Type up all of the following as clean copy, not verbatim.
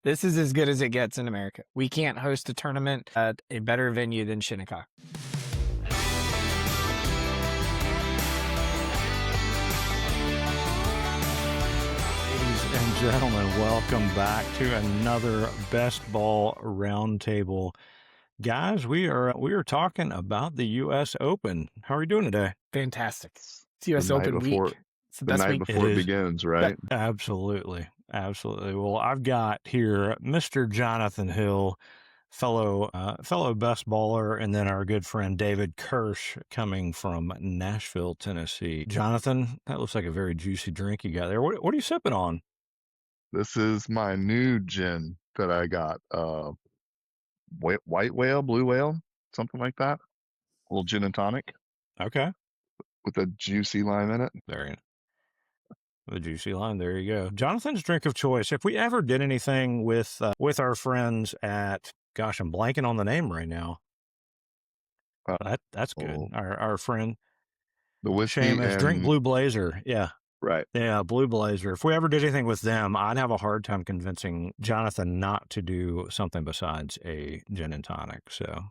This is as good as it gets in America. We can't host a tournament at a better venue than Shinnecock. Ladies and gentlemen, welcome back to another Best Ball Roundtable. Guys, we are talking about the U.S. Open. How are you doing today? Fantastic. It's U.S. The night Open before- week. It's the best night week. before it begins, right? Absolutely. Well, I've got here Mr. Jonathan Hill, fellow best baller, and then our good friend David Kirsch coming from Nashville, Tennessee. Jonathan, that looks like a very juicy drink you got there. What are you sipping on? This is my new gin that I got. White whale, blue whale, something like that. A little gin and tonic Okay. with a juicy lime in it. There you go. The juicy lime. There you go. Jonathan's drink of choice. If we ever did anything with our friends at, gosh, I'm blanking on the name right now. That's good. Oh. Our friend The whiskey Seamus, and drink Blue Blazer. Yeah. right. Yeah, Blue Blazer. If we ever did anything with them, I'd have a hard time convincing Jonathan not to do something besides a gin and tonic. So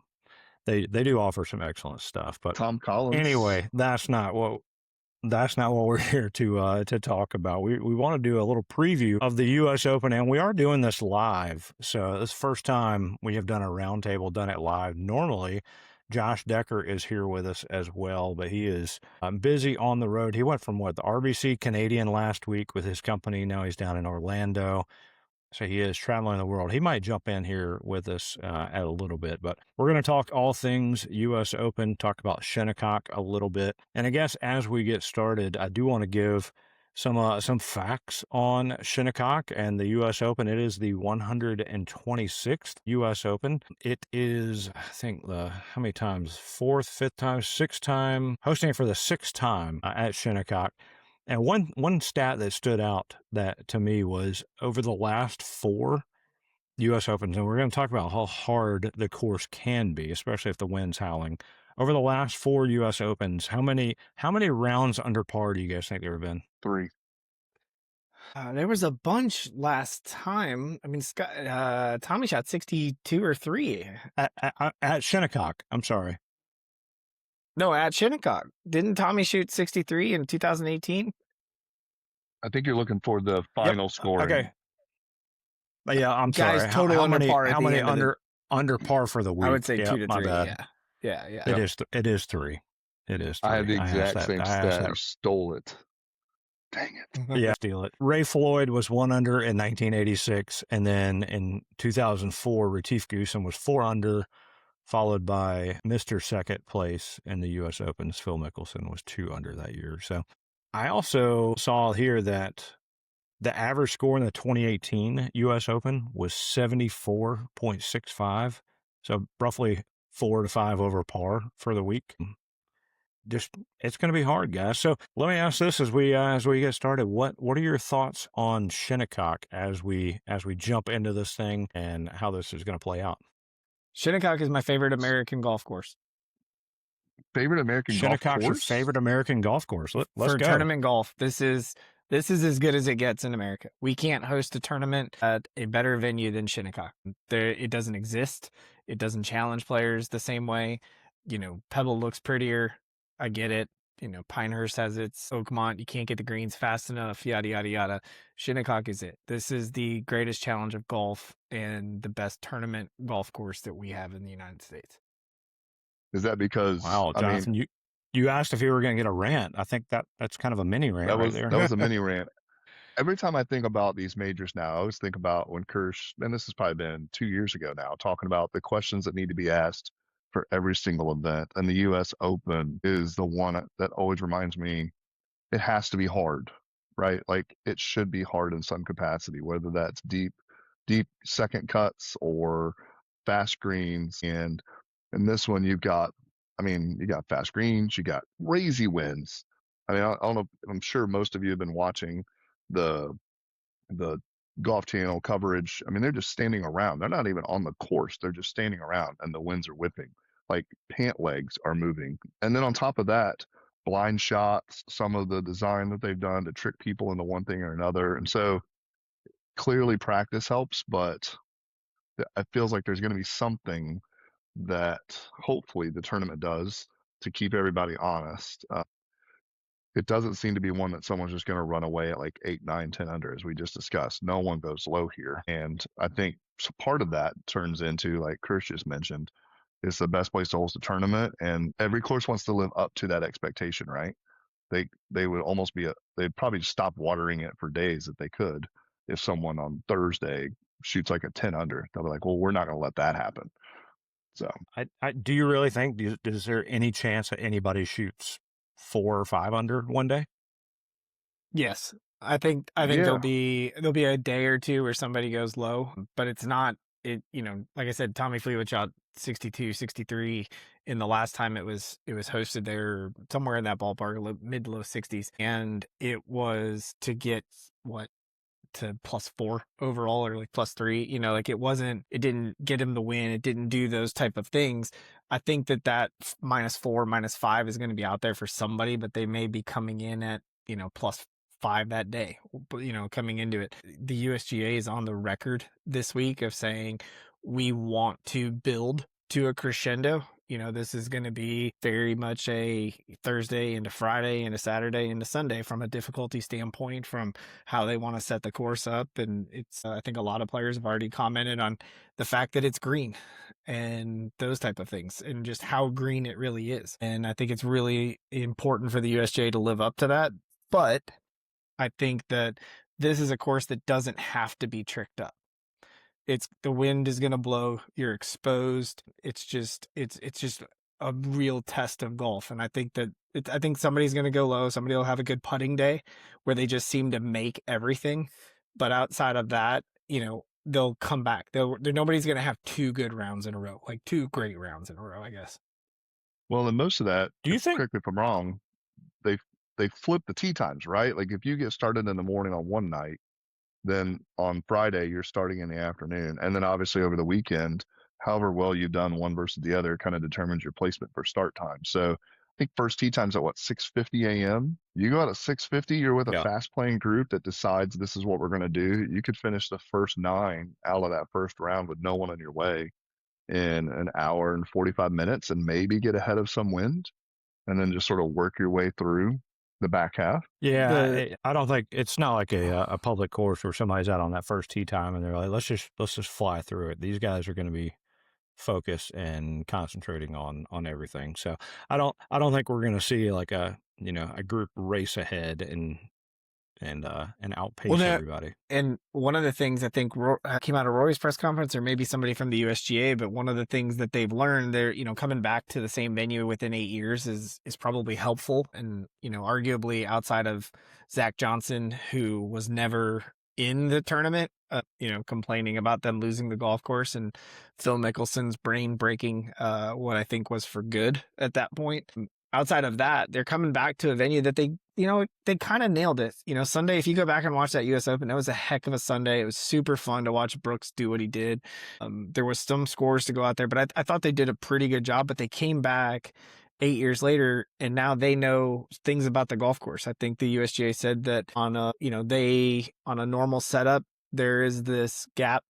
they do offer some excellent stuff. But Tom Collins. anyway, that's not what we're here to talk about. We want to do a little preview of the U.S. Open, and we are doing this live. So this is the first time we have done a roundtable, done it live. Normally, Josh Decker is here with us as well, but he is busy on the road. He went from the RBC Canadian last week with his company. Now he's down in Orlando. So he is traveling the world. He might jump in here with us at a little bit, but we're going to talk all things U.S. Open, talk about Shinnecock a little bit. And I guess as we get started, I do want to give some facts on Shinnecock and the U.S. Open. It is the 126th U.S. Open. It is, I think, how many times? Fourth, fifth time, sixth time, hosting it for the sixth time at Shinnecock. And one stat that stood out that to me was over the last 4 U.S. Opens, and we're going to talk about how hard the course can be, especially if the wind's howling. Over the last 4 U.S. Opens, how many rounds under par do you guys think there have been? 3. There was a bunch last time. I mean, Tommy shot 62 or 3. At Shinnecock, I'm sorry. No, at Shinnecock. Didn't Tommy shoot 63 in 2018? I think you're looking for the final score. Okay. But yeah, I'm Guys, sorry. total under par at How the many end of under par for the week? I would say 2 to my 3. bad. Yeah. It is 3. It is 3. I had the asked exact that- same I asked stat. that. You stole it. Dang it. Yeah, steal it. Ray Floyd was 1 under in 1986, and then in 2004, Retief Goosen was 4 under, followed by Mr. Second Place in the U.S. Open's Phil Mickelson was 2 under that year. So I also saw here that the average score in the 2018 U.S. Open was 74.65, so roughly 4 to 5 over par for the week. Just, it's going to be hard, guys. So let me ask this as we get started. What are your thoughts on Shinnecock as we jump into this thing and how this is going to play out? Shinnecock is my favorite American golf course. Favorite American golf Shinnecock's your course? favorite American golf course. Let's For go. tournament golf, this is as good as it gets in America. We can't host a tournament at a better venue than Shinnecock. It doesn't exist. It doesn't challenge players the same way. Pebble looks prettier. I get it. Pinehurst has its Oakmont. You can't get the greens fast enough, yada, yada, yada. Shinnecock is it. This is the greatest challenge of golf and the best tournament golf course that we have in the United States. Is that because Wow, Jonathan, you asked if you were going to get a rant. I think that's kind of a mini rant right there. That was a mini rant. Every time I think about these majors now, I always think about when Kirsch, and this has probably been 2 years ago now, talking about the questions that need to be asked for every single event. And the U.S. Open is the one that always reminds me it has to be hard, right? Like it should be hard in some capacity, whether that's deep second cuts or fast greens. And in this one, you got fast greens, you got crazy winds. I mean, I don't know. I'm sure most of you have been watching the Golf Channel coverage. I mean, they're just standing around. They're not even on the course. They're just standing around, and the winds are whipping. Like pant legs are moving. And then on top of that, blind shots, some of the design that they've done to trick people into one thing or another. And so clearly practice helps, but it feels like there's going to be something that hopefully the tournament does to keep everybody honest. It doesn't seem to be one that someone's just going to run away at like 8, 9, 10 under, as we just discussed. No one goes low here. And I think part of that turns into, like Chris just mentioned, it's the best place to host a tournament. And every course wants to live up to that expectation, right? They would almost they'd probably stop watering it for days if they could. If someone on Thursday shoots like a 10 under, they'll be like, well, we're not going to let that happen. So do you really think, is there any chance that anybody shoots 4 or 5 under one day? Yes. I think there'll yeah, be a day or two where somebody goes low, but it's not like I said, Tommy Fleetwood shot 62, 63 in the last time it was hosted there, somewhere in that ballpark, mid to low 60s, and it was to get what, to +4 overall, or like +3, like it didn't get him the win. It didn't do those type of things. I think that -4, -5 is going to be out there for somebody, but they may be coming in at, +5 that day, but, coming into it. The USGA is on the record this week of saying, we want to build to a crescendo. This is going to be very much a Thursday into Friday into Saturday into Sunday from a difficulty standpoint, from how they want to set the course up. And it's, I think a lot of players have already commented on the fact that it's green and those type of things, and just how green it really is. And I think it's really important for the USGA to live up to that. But I think that this is a course that doesn't have to be tricked up. The wind is going to blow, you're exposed. It's just a real test of golf. And I think I think somebody's going to go low. Somebody will have a good putting day where they just seem to make everything. But outside of that, they'll come back. Nobody's going to have 2 good rounds in a row, like 2 great rounds in a row, I guess. well, and most of that, Do you think? correct me if I'm wrong, they flip the tee times, right? Like if you get started in the morning on one night, then on Friday you're starting in the afternoon, and then obviously over the weekend, however well you've done one versus the other kind of determines your placement for start time. So I think first tee time's at what, 6:50 a.m. You go out at 6:50, you're with a Yeah. fast playing group that decides this is what we're going to do. You could finish the first 9 out of that first round with no one in your way in an hour and 45 minutes, and maybe get ahead of some wind, and then just sort of work your way through the back half. Yeah, I don't think it's not like a public course where somebody's out on that first tee time and they're like, let's just fly through it. These guys are going to be focused and concentrating on everything. So I don't think we're going to see like a group race ahead and outpace everybody. And one of the things I think came out of Rory's press conference, or maybe somebody from the USGA, but one of the things that they've learned, they're, coming back to the same venue within 8 years is probably helpful. And, arguably outside of Zach Johnson, who was never in the tournament, complaining about them losing the golf course, and Phil Mickelson's brain breaking what I think was for good at that point. Outside of that, they're coming back to a venue that they kind of nailed it. Sunday, if you go back and watch that US Open, that was a heck of a Sunday. It was super fun to watch Brooks do what he did. There was some scores to go out there, but I thought they did a pretty good job. But they came back 8 years later, and now they know things about the golf course. I think the USGA said that on a normal setup, there is this gap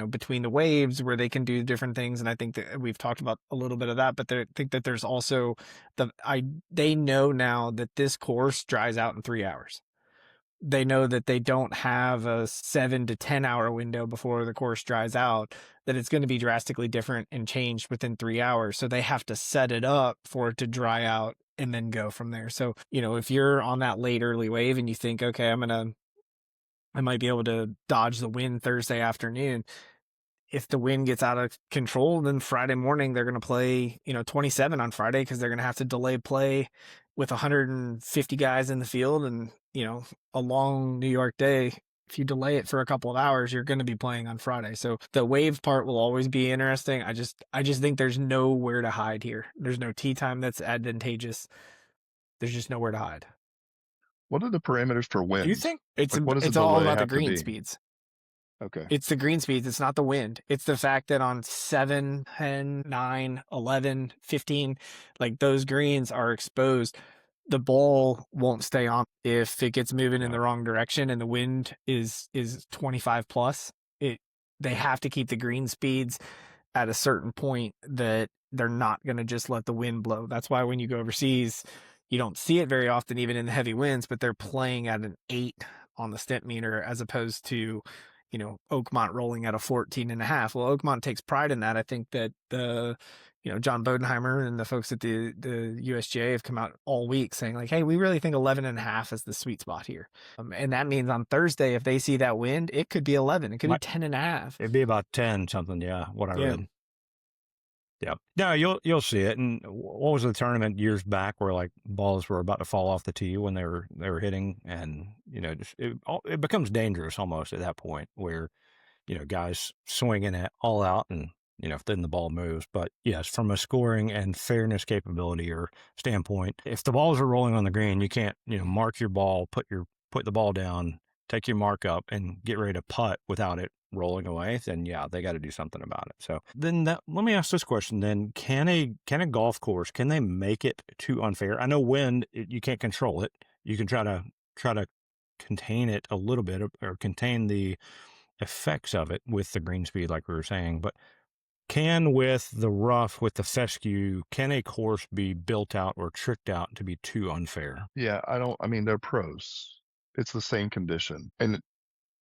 between the waves where they can do different things. And I think that we've talked about a little bit of that, but I think that there's also they know now that this course dries out in 3 hours. They know that they don't have a 7 to 10 hour window before the course dries out, that it's going to be drastically different and changed within 3 hours. So they have to set it up for it to dry out and then go from there. So, if you're on that late early wave and you think, okay, I might be able to dodge the wind Thursday afternoon. If the wind gets out of control, then Friday morning they're going to play, 27 on Friday, because they're going to have to delay play with 150 guys in the field, and, a long New York day. If you delay it for a couple of hours, you're going to be playing on Friday. So the wave part will always be interesting. I just think there's nowhere to hide here. There's no tee time that's advantageous. There's just nowhere to hide. What are the parameters for wind? Do you think it's the all delay about the have to green be? speeds? Okay. It's the green speeds. It's not the wind. It's the fact that on 7, 10, 9, 11, 15, like those greens are exposed. the ball won't stay on if it gets moving in the wrong direction and the wind is 25 plus. They have to keep the green speeds at a certain point that they're not going to just let the wind blow. That's why when you go overseas, you don't see it very often, even in the heavy winds, but they're playing at an 8 on the stent meter as opposed to, Oakmont rolling at a 14.5. Well, Oakmont takes pride in that. I think that John Bodenheimer and the folks at the USGA have come out all week saying like, hey, we really think 11.5 is the sweet spot here. And that means on Thursday, if they see that wind, it could be 11. It could be 10.5. It'd be about 10 something. Yeah. What I Yeah. read. Yeah. No, you'll see it. And what was the tournament years back where like balls were about to fall off the tee when they were hitting, and it becomes dangerous almost at that point where guys swinging it all out, and then the ball moves. But yes, from a scoring and fairness capability or standpoint, if the balls are rolling on the green, you can't mark your ball, put the ball down, take your mark up, and get ready to putt without it rolling away. Then yeah, they got to do something about it. So then let me ask this question then: Can a golf course, can they make it too unfair? I know wind, you can't control it. You can try to contain it a little bit, or contain the effects of it with the green speed, like we were saying. But with the rough, with the fescue, can a course be built out or tricked out to be too unfair? Yeah, I mean, they're pros. It's the same condition. And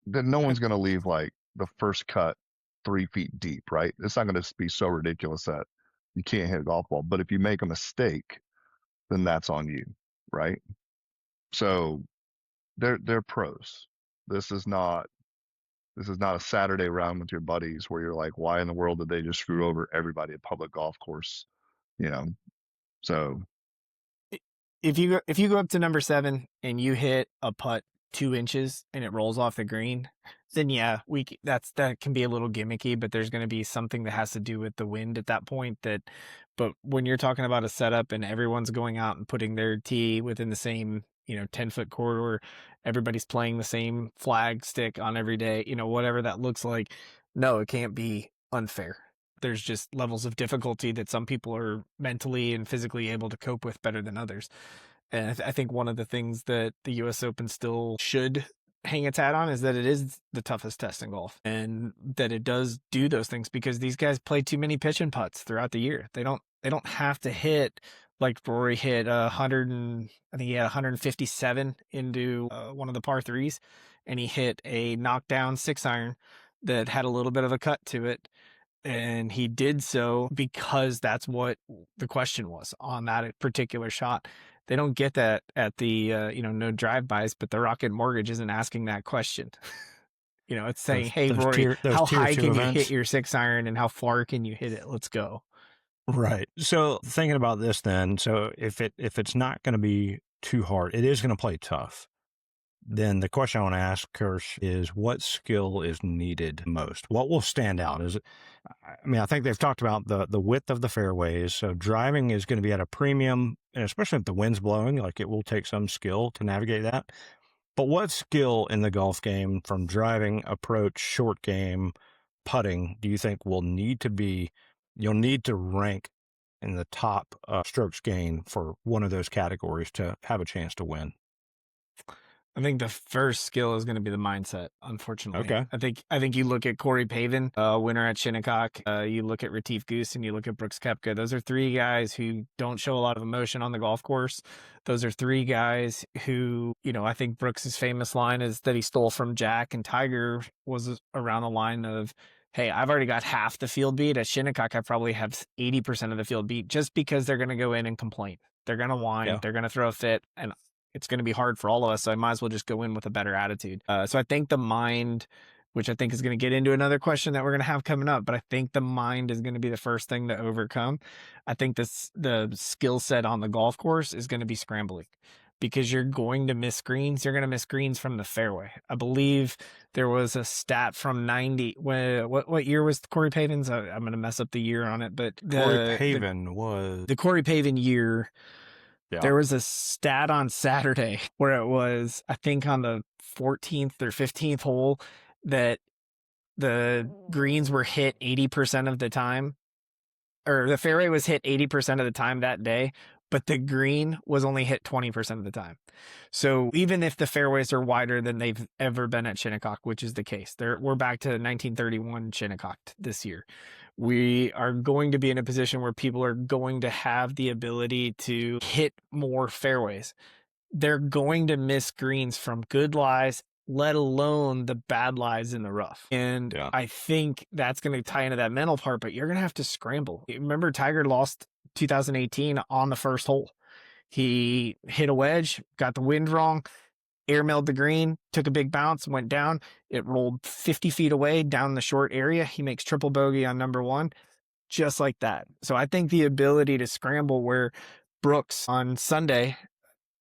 then no one's going to leave like the first cut 3 feet deep, right? It's not going to be so ridiculous that you can't hit a golf ball. But if you make a mistake, then that's on you, right? So they're pros. This is not a Saturday round with your buddies where you're like, why in the world did they just screw over everybody at public golf course? So If you go up to number 7 and you hit a putt 2 inches and it rolls off the green, then yeah, that can be a little gimmicky, but there's going to be something that has to do with the wind at that point. But when you're talking about a setup and everyone's going out and putting their tee within the same 10-foot corridor, everybody's playing the same flag stick on every day, whatever that looks like, no, it can't be unfair. There's just levels of difficulty that some people are mentally and physically able to cope with better than others. And I think one of the things that the U.S. Open still should hang its hat on is that it is the toughest test in golf, and that it does do those things because these guys play too many pitch and putts throughout the year. They don't have to hit like Rory hit 100 and I think he had 157 into one of the par threes, and he hit a knockdown 6-iron that had a little bit of a cut to it. And he did so because that's what the question was on that particular shot. They don't get that at the, no drive-bys, but the Rocket Mortgage isn't asking that question. It's saying, hey, Rory, how high can you hit your 6-iron and how far can you hit it? Let's go. Right. So thinking about this then, so if it's not going to be too hard, it is going to play tough. Then the question I want to ask, Kirsch, is what skill is needed most? What will stand out? I think they've talked about the width of the fairways. So driving is going to be at a premium, and especially if the wind's blowing, like it will take some skill to navigate that. But what skill in the golf game, from driving, approach, short game, putting, do you think you'll need to rank in the top strokes gain for one of those categories to have a chance to win? I think the first skill is going to be the mindset, unfortunately. Okay. I think you look at Corey Pavin, winner at Shinnecock. You look at Retief Goose, and you look at Brooks Koepka. Those are 3 guys who don't show a lot of emotion on the golf course. Those are 3 guys who, I think Brooks' famous line is that he stole from Jack, and Tiger was around the line of, hey, I've already got half the field beat. At Shinnecock, I probably have 80% of the field beat, just because they're going to go in and complain. They're going to whine. Yeah. They're going to throw a fit. And it's going to be hard for all of us, so I might as well just go in with a better attitude. So I think the mind, which I think is going to get into another question that we're going to have coming up, but I think the mind is going to be the first thing to overcome. I think the skill set on the golf course is going to be scrambling, because you're going to miss greens. You're going to miss greens from the fairway. I believe there was a stat from 90. What year was Corey Pavin's? I'm going to mess up the year on it, but Corey Pavin was the Corey Pavin year. Yeah. There was a stat on Saturday where it was, I think on the 14th or 15th hole, that the greens were hit 80% of the time, or the fairway was hit 80% of the time that day, but the green was only hit 20% of the time. So even if the fairways are wider than they've ever been at Shinnecock, which is the case, we're back to 1931 Shinnecock this year. We are going to be in a position where people are going to have the ability to hit more fairways. They're going to miss greens from good lies, let alone the bad lies in the rough. And Yeah. I think that's going to tie into that mental part, but you're going to have to scramble. Remember, Tiger lost 2018 on the first hole. He hit a wedge, got the wind wrong, airmailed the green, took a big bounce, went down. It rolled 50 feet away down the short area. He makes triple bogey on number one, just like that. So I think the ability to scramble where Brooks on Sunday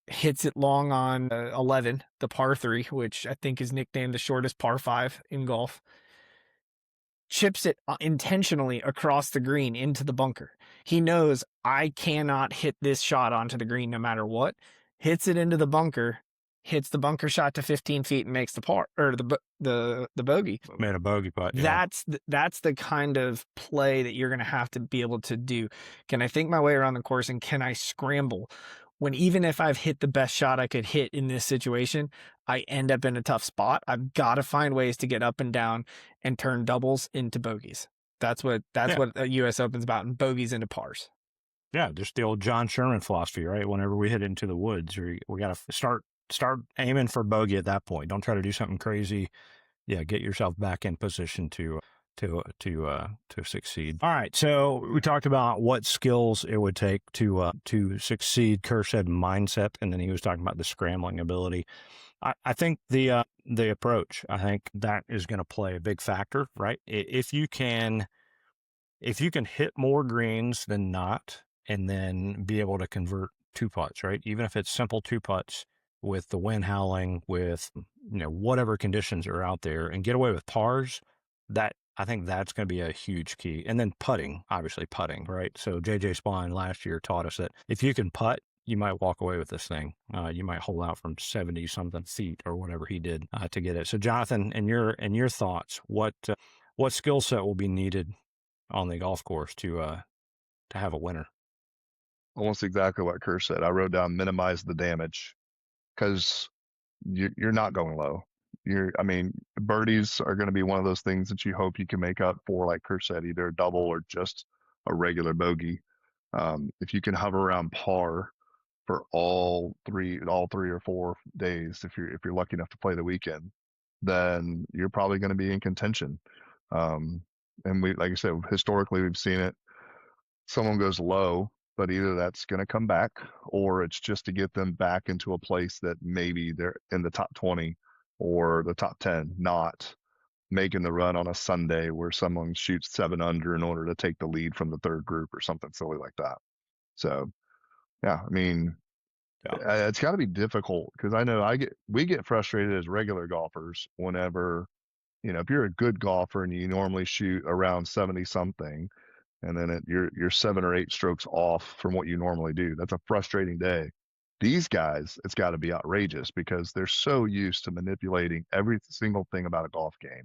hits it long on 11, the par 3, which I think is nicknamed the shortest par 5 in golf, chips it intentionally across the green into the bunker. He knows I cannot hit this shot onto the green no matter what. Hits it into the bunker, hits the bunker shot to 15 feet and makes the par or the bogey. Made a bogey putt. Yeah. That's the kind of play that you're going to have to be able to do. Can I think my way around the course, and can I scramble? When even if I've hit the best shot I could hit in this situation, I end up in a tough spot. I've got to find ways to get up and down and turn doubles into bogeys. That's what a U.S. Open's about, and bogeys into pars. Yeah, just the old John Sherman philosophy, right? Whenever we hit into the woods, we got to start aiming for bogey at that point. Don't try to do something crazy. Yeah, get yourself back in position to succeed. All right, so we talked about what skills it would take to succeed. Kerr said mindset, and then he was talking about the scrambling ability. I think the approach, I think that is going to play a big factor, right? If you can hit more greens than not, and then be able to convert two putts, right? Even if it's simple two putts with the wind howling, with whatever conditions are out there, and get away with pars, that I think that's going to be a huge key. And then putting, obviously putting, right? So JJ Spahn last year taught us that if you can putt, you might walk away with this thing. You might hold out from 70 something feet or whatever he did to get it. So Jonathan, and your thoughts, what skill set will be needed on the golf course to have a winner? Almost exactly what Kerr said. I wrote down minimize the damage, because you're not going low. Birdies are going to be one of those things that you hope you can make up for, like Kerr said, either a double or just a regular bogey. If you can hover around par for all three or 4 days, if you're lucky enough to play the weekend, then you're probably going to be in contention. And we, like I said, historically we've seen it. Someone goes low, but either that's going to come back, or it's just to get them back into a place that maybe they're in the top 20 or the top 10, not making the run on a Sunday where someone shoots 7 under in order to take the lead from the third group or something silly like that. So, yeah, it's got to be difficult, because I know we get frustrated as regular golfers whenever, if you're a good golfer and you normally shoot around 70 something, and then you're 7 or 8 strokes off from what you normally do. That's a frustrating day. These guys, it's got to be outrageous, because they're so used to manipulating every single thing about a golf game.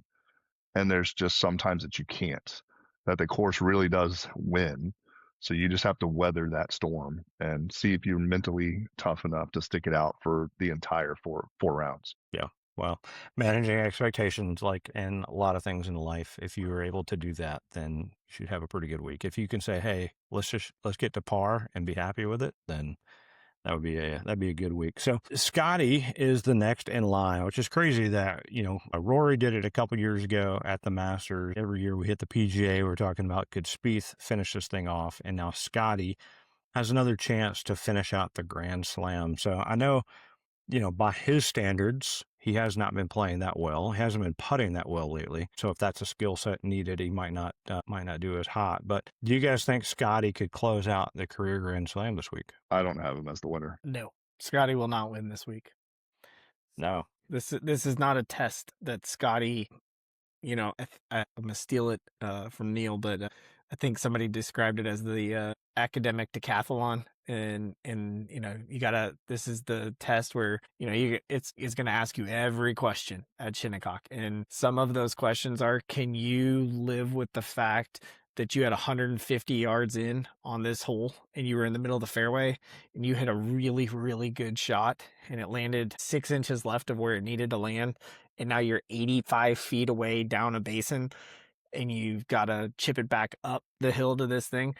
And there's just sometimes that you can't, that the course really does win. So you just have to weather that storm and see if you're mentally tough enough to stick it out for the entire four rounds. Yeah. Well, managing expectations, like in a lot of things in life, if you are able to do that, then you should have a pretty good week. If you can say, hey, let's get to par and be happy with it, then that'd be a good week. So Scotty is the next in line, which is crazy that, Rory did it a couple years ago at the Masters. Every year we hit the PGA, we're talking about, could Spieth finish this thing off? And now Scotty has another chance to finish out the Grand Slam. So I know, by his standards, he has not been playing that well. He hasn't been putting that well lately. So if that's a skill set needed, he might not do as hot. But do you guys think Scotty could close out the career Grand Slam this week? I don't have him as the winner. No, Scotty will not win this week. No. This is not a test that Scotty, I'm going to steal it from Neil, but I think somebody described it as the academic decathlon. And this is the test where, it's going to ask you every question at Shinnecock. And some of those questions are, can you live with the fact that you had 150 yards in on this hole and you were in the middle of the fairway and you hit a really, really good shot and it landed 6 inches left of where it needed to land, and now you're 85 feet away down a basin and you've got to chip it back up the hill to this thing.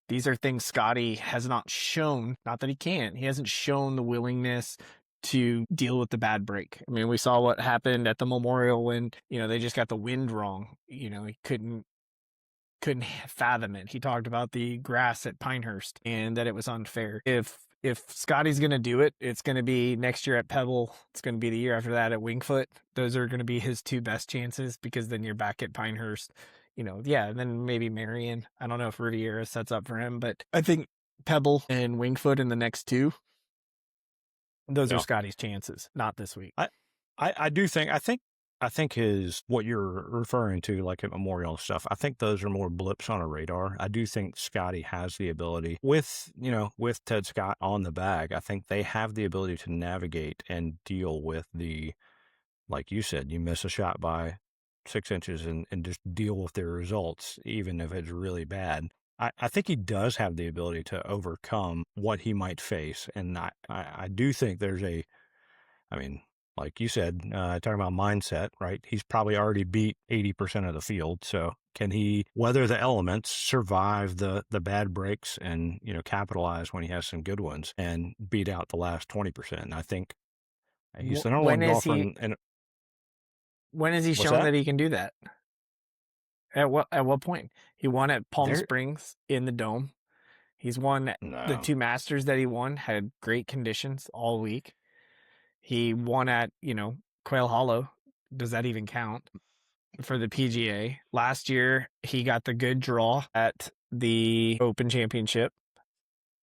These are things Scotty has not shown, not that he can't, he hasn't shown the willingness to deal with the bad break. I mean, we saw what happened at the Memorial when, they just got the wind wrong. He couldn't fathom it. He talked about the grass at Pinehurst and that it was unfair. If Scotty's going to do it, it's going to be next year at Pebble. It's going to be the year after that at Wingfoot. Those are going to be his 2 best chances, because then you're back at Pinehurst. And then maybe Marion. I don't know if Riviera sets up for him, but I think Pebble and Wingfoot in the next 2, those are Scotty's chances, not this week. I do think, I think what you're referring to, like at Memorial stuff, I think those are more blips on a radar. I do think Scotty has the ability with Ted Scott on the bag. I think they have the ability to navigate and deal with like you said, you miss a shot by 6 inches and just deal with the results, even if it's really bad. I think he does have the ability to overcome what he might face. And I do think there's like you said, talking about mindset, right? He's probably already beat 80% of the field. So can he weather the elements, survive the bad breaks, and, capitalize when he has some good ones and beat out the last 20%? And I think he's the number one golfer. When has he shown that he can do that? At what point? He won at Palm Springs in the Dome. He's won the 2 Masters that he won, had great conditions all week. He won at, Quail Hollow. Does that even count for the PGA? Last year, he got the good draw at the Open Championship.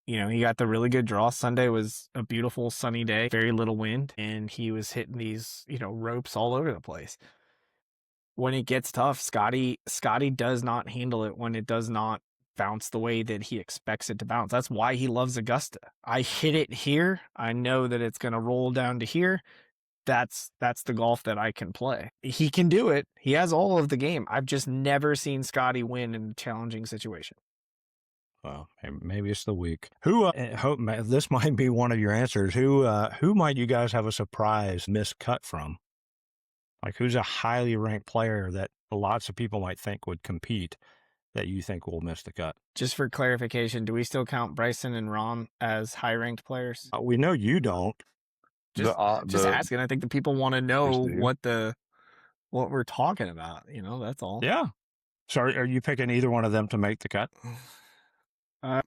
He got the really good draw. Sunday was a beautiful sunny day, very little wind, and he was hitting these, ropes all over the place. When it gets tough, Scotty does not handle it when it does not bounce the way that he expects it to bounce. That's why he loves Augusta. I hit it here. I know that it's going to roll down to here. That's the golf that I can play. He can do it. He has all of the game. I've just never seen Scotty win in a challenging situation. Well, maybe it's the week. This might be one of your answers. Who might you guys have a surprise miscut from? Like, who's a highly ranked player that lots of people might think would compete that you think will miss the cut? Just for clarification, do we still count Bryson and Rahm as high-ranked players? We know you don't. Just asking. I think the people want to know what we're talking about. That's all. Yeah. So are you picking either one of them to make the cut?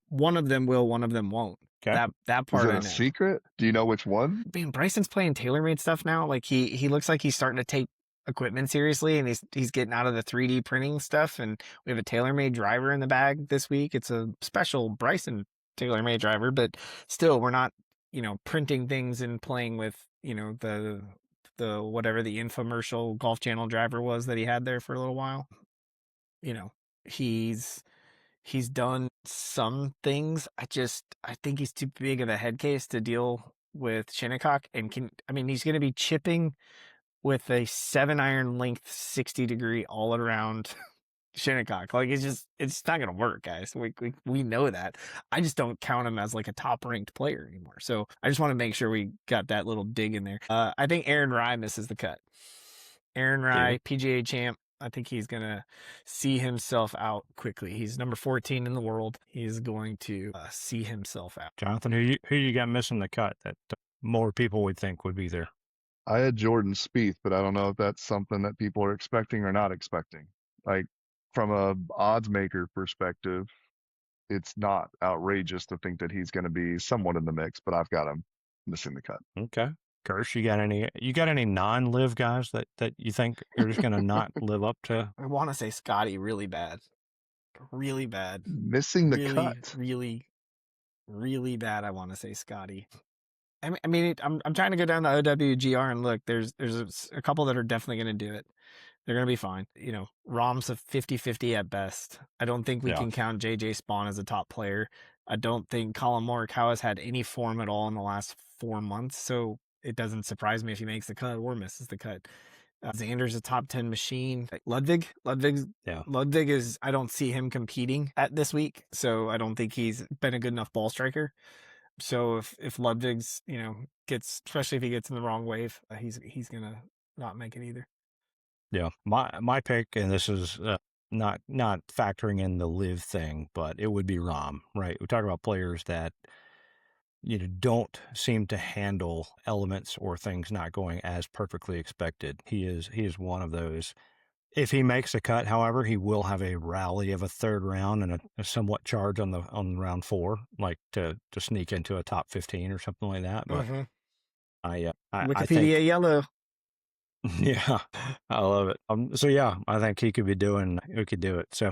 One of them will, one of them won't. Okay. That part. Is it a secret? Do you know which one? Man, Bryson's playing TaylorMade stuff now. Like he looks like he's starting to take equipment seriously, and he's getting out of the 3D printing stuff. And we have a TaylorMade driver in the bag this week. It's a special Bryson TaylorMade driver, but still, we're not printing things and playing with the whatever the infomercial Golf Channel driver was that he had there for a little while. He's done some things. I think he's too big of a head case to deal with Shinnecock, and he's going to be chipping with a 7-iron length 60-degree all around Shinnecock. Like, it's not going to work, guys. We know that. I just don't count him as like a top ranked player anymore. So I just want to make sure we got that little dig in there. I think Aaron Rai misses the cut. Aaron Rai, PGA champ. I think he's going to see himself out quickly. He's number 14 in the world. He's going to see himself out. Jonathan, who you got missing the cut that more people would think would be there? I had Jordan Spieth, but I don't know if that's something that people are expecting or not expecting. Like, from a odds maker perspective, it's not outrageous to think that he's going to be somewhat in the mix, but I've got him missing the cut. Okay. Kirsch, you got any non-live guys that you think are just going to not live up to? I want to say Scotty really bad. Really bad. Missing the cut. Really, really bad. I want to say Scotty. I'm trying to go down the OWGR and look, there's a couple that are definitely going to do it. They're going to be fine. Rahm's a 50-50 at best. I don't think we can count JJ Spawn as a top player. I don't think Colin Morikawa has had any form at all in the last 4 months. So it doesn't surprise me if he makes the cut or misses the cut. Xander's a top 10 machine. Ludwig is, I don't see him competing at this week, so I don't think he's been a good enough ball striker. So if Ludwig's, gets, especially if he gets in the wrong wave, he's gonna not make it either. Yeah, my pick, and this is not factoring in the live thing, but it would be Rahm, right? We talk about players that don't seem to handle elements or things not going as perfectly expected. He is one of those. If he makes a cut, however, he will have a rally of a third round and a somewhat charge on round 4, like to sneak into a top 15 or something like that. But I Wikipedia think, yellow. yeah, I love it. So yeah, I think he could do it. So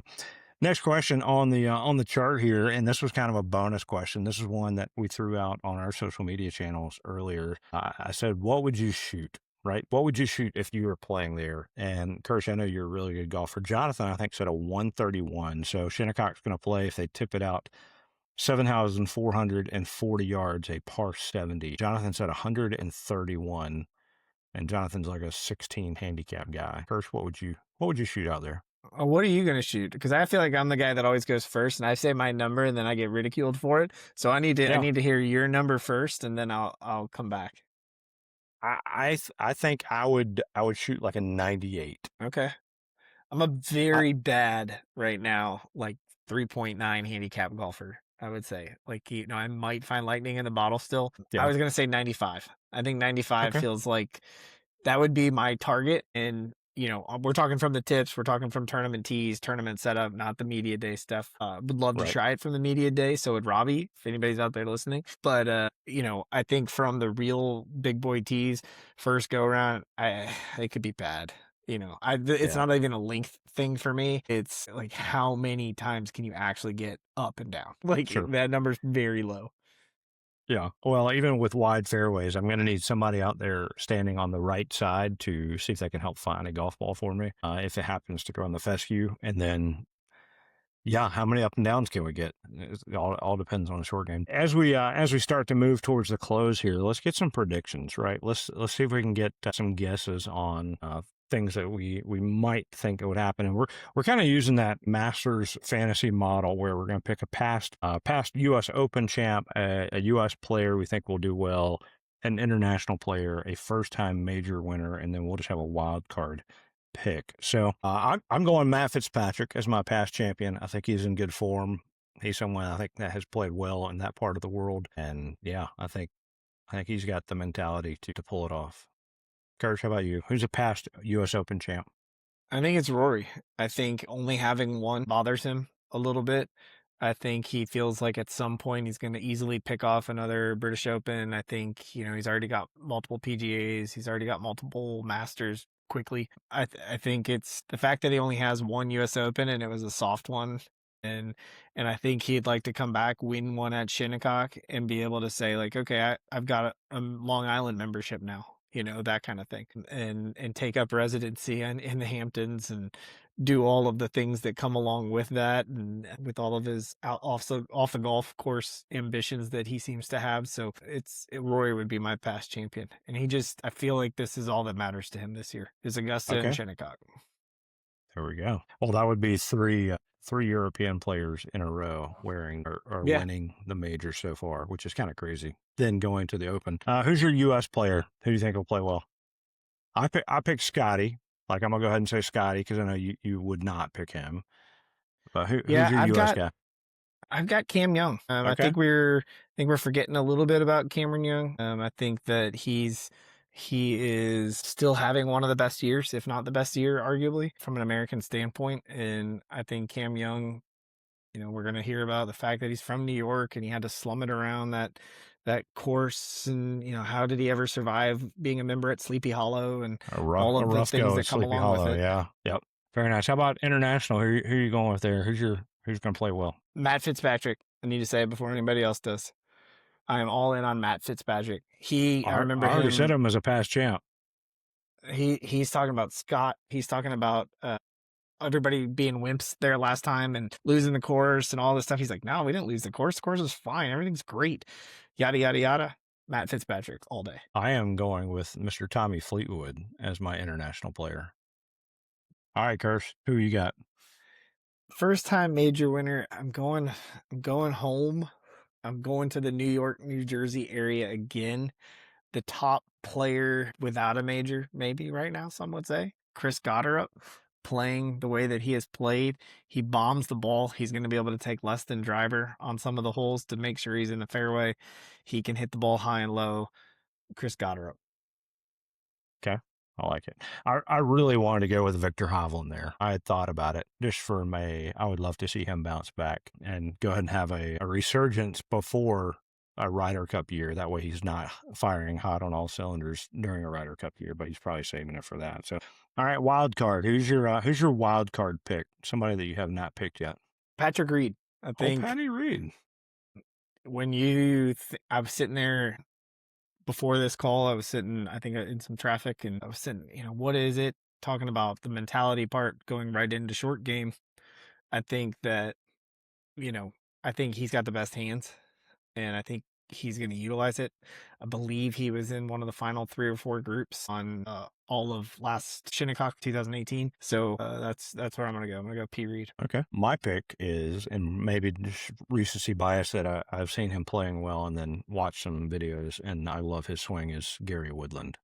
next question on the chart here, and this was kind of a bonus question. This is one that we threw out on our social media channels earlier. I said, what would you shoot? Right? What would you shoot if you were playing there? And Kirsch, I know you're a really good golfer. Jonathan, I think, said a 131. So Shinnecock's going to play, if they tip it out, 7,440 yards, a par 70. Jonathan said 131, and Jonathan's like a 16 handicap guy. Kirsch, what would you shoot out there? What are you going to shoot? Because I feel like I'm the guy that always goes first, and I say my number, and then I get ridiculed for it. So I need to hear your number first, and then I'll come back. I think I would shoot like a 98. Okay. I'm a very bad right now, like 3.9 handicap golfer, I would say. Like, I might find lightning in the bottle still. Yeah. I was going to say 95. I think 95 Okay. feels like that would be my target. And, we're talking from the tips. We're talking from tournament tees, tournament setup, not the media day stuff. Would love to try it from the media day. So would Robbie, if anybody's out there listening. But, I think from the real big boy tees, first go around, it could be bad. It's not even a length thing for me. It's like, how many times can you actually get up and down? Like, that number's very low. Yeah. Well, even with wide fairways, I'm going to need somebody out there standing on the right side to see if they can help find a golf ball for me. If it happens to go on the fescue, and then, yeah, how many up and downs can we get? It all depends on the short game. As we start to move towards the close here, let's get some predictions, right? Let's see if we can get some guesses on things that we might think would happen. And we're kind of using that Masters fantasy model where we're going to pick a past U.S. Open champ, a U.S. player we think will do well, an international player, a first-time major winner, and then we'll just have a wild card pick. So I'm going Matt Fitzpatrick as my past champion. I think he's in good form. He's someone I think that has played well in that part of the world. And yeah, I think he's got the mentality to pull it off. Kirsch, how about you? Who's a past U.S. Open champ? I think it's Rory. I think only having one bothers him a little bit. I think he feels like at some point he's going to easily pick off another British Open. I think, he's already got multiple PGAs. He's already got multiple Masters quickly. I think it's the fact that he only has one U.S. Open and it was a soft one. And I think he'd like to come back, win one at Shinnecock, and be able to say, like, okay, I've got a Long Island membership now. That kind of thing, and take up residency in the Hamptons and do all of the things that come along with that, and with all of his off the golf course ambitions that he seems to have. So Rory would be my past champion, and I feel like this is all that matters to him this year is Augusta and Shinnecock. There we go. Well, that would be three European players in a row winning the major so far, which is kind of crazy. Then going to the Open. Who's your U.S. player? Who do you think will play well? I picked Scotty. Like, I'm gonna go ahead and say Scotty because I know you would not pick him. But who's your U.S. guy? I've got Cam Young. I think we're forgetting a little bit about Cameron Young. I think that he is still having one of the best years, if not the best year, arguably, from an American standpoint. And I think Cam Young, we're going to hear about the fact that he's from New York and he had to slum it around that course. And, how did he ever survive being a member at Sleepy Hollow and all of the things that come along with it? Yeah. Yep. Very nice. How about international? Who are you going with there? Who's going to play well? Matt Fitzpatrick. I need to say it before anybody else does. I am all in on Matt Fitzpatrick. I remember I already said him as a past champ. He's talking about Scott. He's talking about everybody being wimps there last time and losing the course and all this stuff. He's like, no, we didn't lose the course. The course is fine. Everything's great. Yada, yada, yada. Matt Fitzpatrick all day. I am going with Mr. Tommy Fleetwood as my international player. All right, Kirsch, who you got? First time major winner. I'm going home. I'm going to the New York, New Jersey area again. The top player without a major, maybe right now, some would say. Chris Gotterup, playing the way that he has played. He bombs the ball. He's going to be able to take less than driver on some of the holes to make sure he's in the fairway. He can hit the ball high and low. Chris Gotterup. Okay. I like it. I really wanted to go with Victor Hovland there. I had thought about it just for May. I would love to see him bounce back and go ahead and have a resurgence before a Ryder Cup year. That way he's not firing hot on all cylinders during a Ryder Cup year, but he's probably saving it for that. So, all right, wild card. Who's your wild card pick? Somebody that you have not picked yet. Patrick Reed. I think Patty Reed. when I was sitting there before this call, I was sitting, I think, in some traffic, and I was sitting, what is it? Talking about the mentality part, going right into short game. I think that, I think he's got the best hands, and I think he's going to utilize it. I believe he was in one of the final 3 or 4 groups on all of last Shinnecock 2018. So that's where I'm going to go. I'm going to go P. Reed. Okay. My pick is, and maybe just recency bias that I've seen him playing well and then watched some videos, and I love his swing, is Gary Woodland.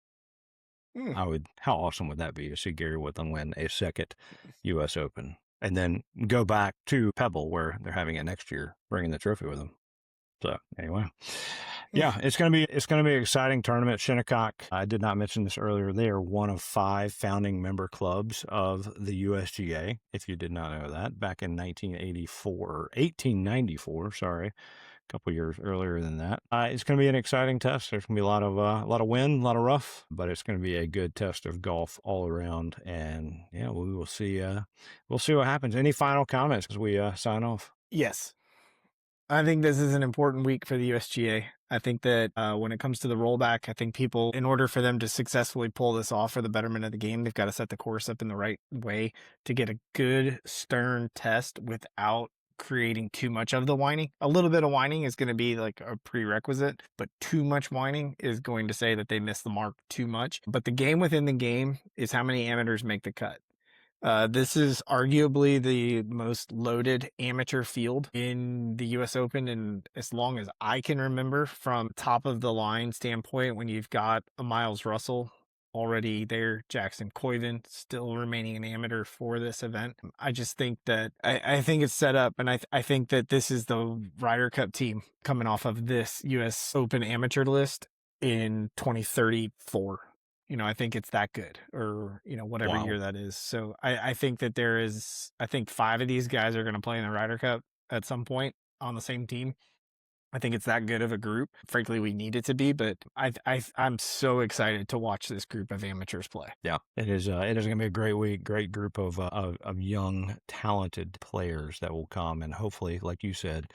How awesome would that be to see Gary Woodland win a second U.S. Open and then go back to Pebble where they're having it next year, bringing the trophy with them. So anyway, yeah, it's gonna be an exciting tournament. Shinnecock, I did not mention this earlier. They are one of 5 founding member clubs of the USGA. If you did not know that, back in 1894, sorry, a couple years earlier than that. It's going to be an exciting test. There's going to be a lot of wind, a lot of rough, but it's going to be a good test of golf all around. And yeah, we will see. We'll see what happens. Any final comments as we sign off? Yes. I think this is an important week for the USGA. I think that when it comes to the rollback, I think people, in order for them to successfully pull this off for the betterment of the game, they've got to set the course up in the right way to get a good, stern test without creating too much of the whining. A little bit of whining is going to be like a prerequisite, but too much whining is going to say that they missed the mark too much. But the game within the game is how many amateurs make the cut. This is arguably the most loaded amateur field in the U.S. Open, and as long as I can remember, from top of the line standpoint, when you've got a Miles Russell already there, Jackson Coyven still remaining an amateur for this event. I just think that I think it's set up, and I think that this is the Ryder Cup team coming off of this U.S. Open amateur list in 2034. I think it's that good, or, whatever year that is. So I think that I think 5 of these guys are going to play in the Ryder Cup at some point on the same team. I think it's that good of a group. Frankly, we need it to be, but I'm so excited to watch this group of amateurs play. Yeah, it is going to be a great week, great group of young, talented players that will come, and hopefully, like you said,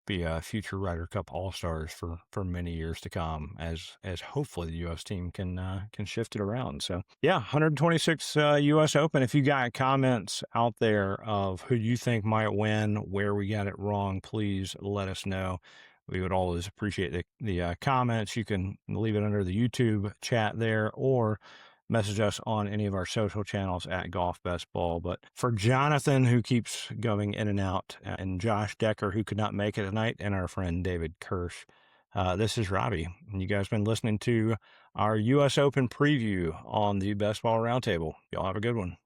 be future Ryder Cup All-Stars for many years to come, as hopefully the U.S. team can shift it around. So yeah, 126 U.S. Open. If you got comments out there of who you think might win, where we got it wrong, please let us know. We would always appreciate the comments. You can leave it under the YouTube chat there, or message us on any of our social channels at Golf Best Ball. But for Jonathan, who keeps going in and out, and Josh Decker, who could not make it tonight, and our friend David Kirsch, this is Robbie. And you guys have been listening to our U.S. Open preview on the BestBall Roundtable. Y'all have a good one.